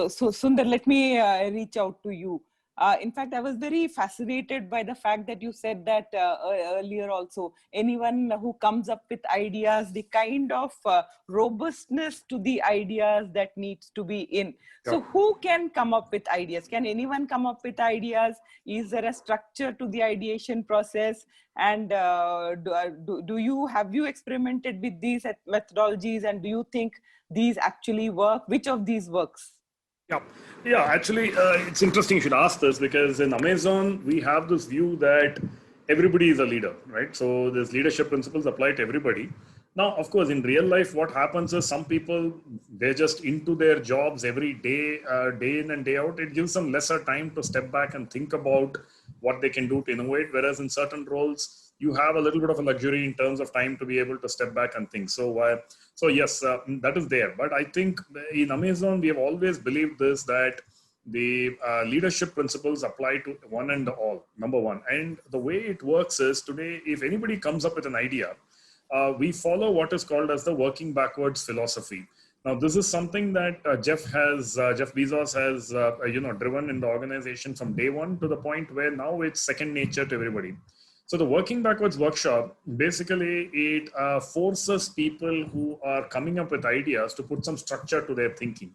so Sundar, let me reach out to you. In fact, I was very fascinated by the fact that you said that earlier also, anyone who comes up with ideas, the kind of robustness to the ideas that needs to be in. So who can come up with ideas? Can anyone come up with ideas? Is there a structure to the ideation process? And have you experimented with these methodologies, and do you think these actually work? Which of these works? Yeah. Actually, it's interesting you should ask this, because in Amazon, we have this view that everybody is a leader, right? So these leadership principles apply to everybody. Now, of course, in real life, what happens is some people, they're just into their jobs every day, day in and day out. It gives them lesser time to step back and think about what they can do to innovate. Whereas in certain roles, you have a little bit of a luxury in terms of time to be able to step back and think. So yes, that is there. But I think in Amazon, we have always believed this, that the leadership principles apply to one and all, number one. And the way it works is, today, if anybody comes up with an idea, we follow what is called as the working backwards philosophy. Now, this is something that Jeff Bezos has, driven in the organization from day one, to the point where now it's second nature to everybody. So the working backwards workshop, basically it forces people who are coming up with ideas to put some structure to their thinking.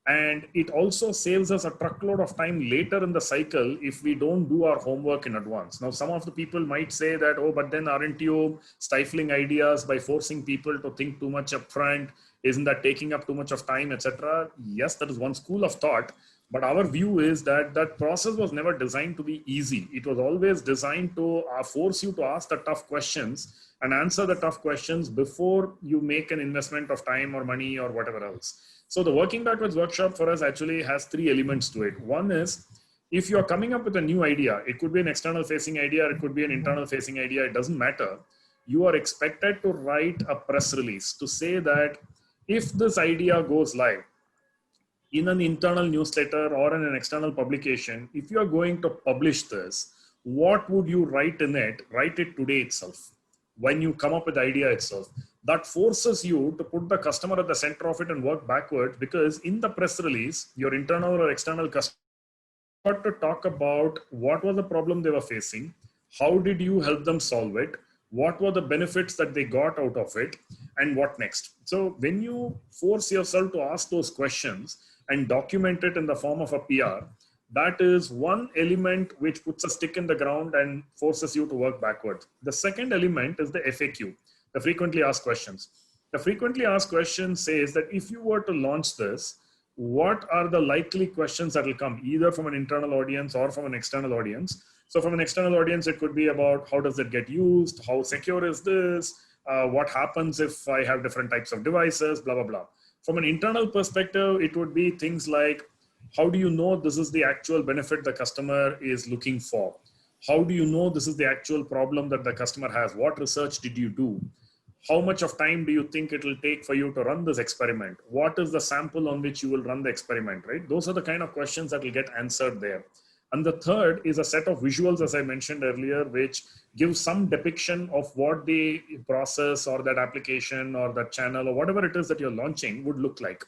And it also saves us a truckload of time later in the cycle if we don't do our homework in advance. Now, some of the people might say that, oh, but then aren't you stifling ideas by forcing people to think too much upfront? Isn't that taking up too much of time, etc.? Yes, that is one school of thought. But our view is that that process was never designed to be easy. It was always designed to force you to ask the tough questions and answer the tough questions before you make an investment of time or money or whatever else. So the working backwards workshop for us actually has three elements to it. One is, if you're coming up with a new idea, it could be an external facing idea, it could be an internal facing idea, it doesn't matter. You are expected to write a press release to say that if this idea goes live in an internal newsletter or in an external publication, if you are going to publish this, what would you write in it? Write it today itself, when you come up with the idea itself. That forces you to put the customer at the center of it and work backwards, because in the press release, your internal or external customer got to talk about what was the problem they were facing, how did you help them solve it, what were the benefits that they got out of it, and what next. So when you force yourself to ask those questions and document it in the form of a PR, that is one element which puts a stick in the ground and forces you to work backwards. The second element is the FAQ, the frequently asked questions. The frequently asked questions says that if you were to launch this, what are the likely questions that will come, either from an internal audience or from an external audience. So from an external audience, it could be about how does it get used? How secure is this? What happens if I have different types of devices, blah, blah, blah. From an internal perspective, it would be things like, how do you know this is the actual benefit the customer is looking for? How do you know this is the actual problem that the customer has? What research did you do? How much of time do you think it will take for you to run this experiment? What is the sample on which you will run the experiment, right? Those are the kind of questions that will get answered there. And the third is a set of visuals, as I mentioned earlier, which gives some depiction of what the process or that application or that channel or whatever it is that you're launching would look like.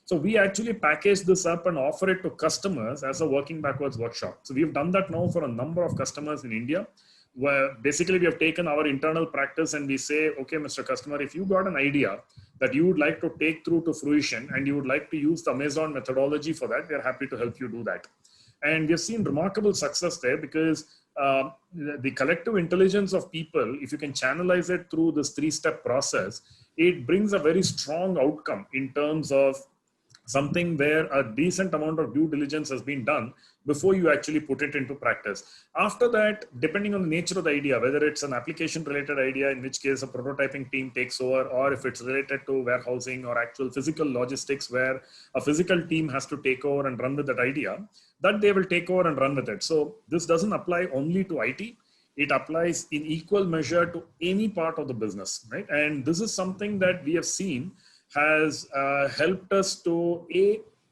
So we actually package this up and offer it to customers as a working backwards workshop. So we've done that now for a number of customers in India, where basically we have taken our internal practice and we say, okay, Mr. Customer, if you got an idea that you would like to take through to fruition and you would like to use the Amazon methodology for that, we're happy to help you do that. And we've seen remarkable success there, because the collective intelligence of people, if you can channelize it through this three-step process, it brings a very strong outcome in terms of something where a decent amount of due diligence has been done before you actually put it into practice. After that, depending on the nature of the idea, whether it's an application related idea, in which case a prototyping team takes over, or if it's related to warehousing or actual physical logistics where a physical team has to take over and run with that idea, that they will take over and run with it. So this doesn't apply only to IT. It applies in equal measure to any part of the business, right? And this is something that we have seen has helped us to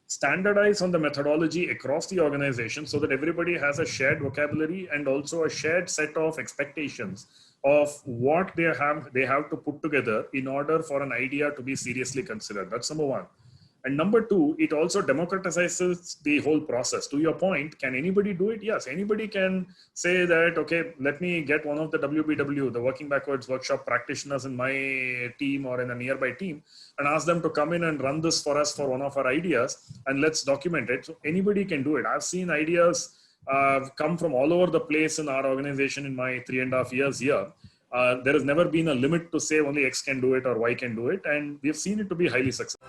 standardize on the methodology across the organization, so that everybody has a shared vocabulary and also a shared set of expectations of what they have to put together in order for an idea to be seriously considered. That's number one. And number two, it also democratizes the whole process. To your point, can anybody do it? Yes, anybody can say that, okay, let me get one of the WBW, the Working Backwards Workshop practitioners in my team or in a nearby team, and ask them to come in and run this for us for one of our ideas, and let's document it. So anybody can do it. I've seen ideas come from all over the place in our organization in my 3.5 years here. There has never been a limit to say only X can do it or Y can do it. And we've seen it to be highly successful.